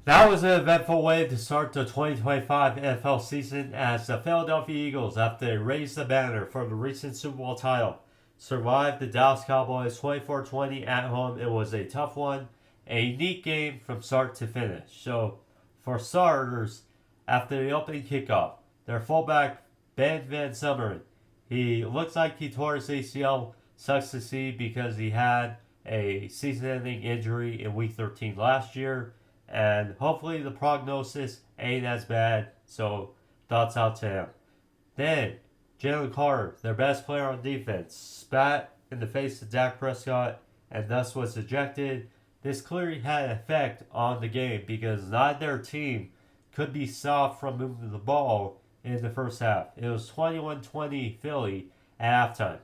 That was an eventful way to start the 2025 NFL season as the Philadelphia Eagles, after they raised the banner for the recent Super Bowl title, survived the Dallas Cowboys 24-20 at home. It was a tough one, a unique game from start to finish. So, for starters, after the opening kickoff, their fullback, Ben Van Summeren, he looks like he tore his ACL. Sucks to see because he had a season-ending injury in Week 13 last year. And hopefully the prognosis ain't as bad, so thoughts out to him. Then, Jalen Carter, their best player on defense, spat in the face of Dak Prescott and thus was ejected. This clearly had an effect on the game because neither team could be stopped from moving the ball in the first half. It was 21-20 Philly at halftime.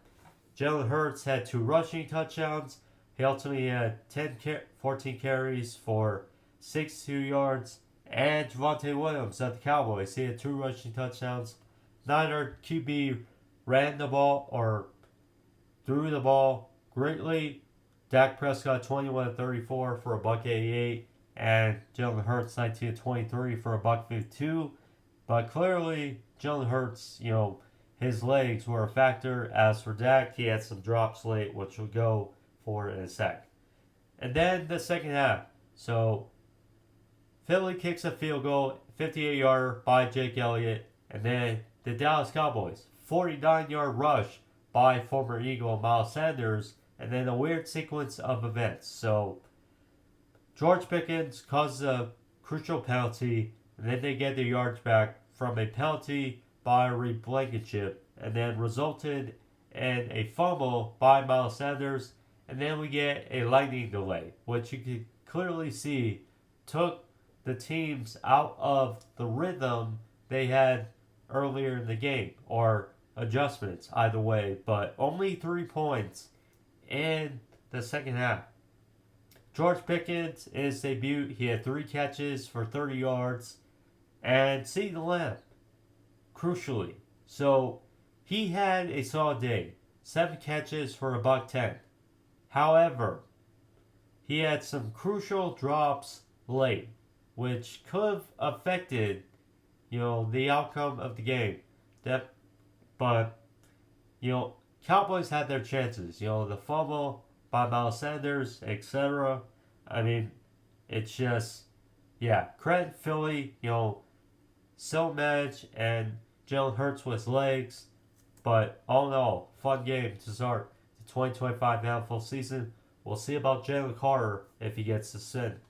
Jalen Hurts had 2 rushing touchdowns. He ultimately had 14 carries for 62 yards, and Javonte Williams at the Cowboys. He had 2 rushing touchdowns. Neither QB ran the ball or threw the ball greatly. Dak Prescott 21-34 for a $188, and Jalen Hurts 19-23 for a $152. But clearly, Jalen Hurts, his legs were a factor. As for Dak, he had some drops late, which we'll go for in a sec. And then the second half. So Philly kicks a field goal, 58-yarder by Jake Elliott, and then the Dallas Cowboys, 49-yard rush by former Eagle Miles Sanders, and then a weird sequence of events. So George Pickens causes a crucial penalty, and then they get their yards back from a penalty by Reed Blankenship, and then resulted in a fumble by Miles Sanders, and then we get a lightning delay, which you can clearly see took the teams out of the rhythm they had earlier in the game, or adjustments, either way, but only 3 points in the second half. George Pickens, in his debut, he had 3 catches for 30 yards, and CeeDee Lamb, crucially. So, he had a solid day, 7 catches for a $110. However, he had some crucial drops late, which could have affected, the outcome of the game. But Cowboys had their chances. The fumble by Miles Sanders, etc. I mean, it's just, credit Philly, so managed, and Jalen Hurts with his legs. But all in all, fun game to start the 2025 NFL season. We'll see about Jalen Carter if he gets suspended.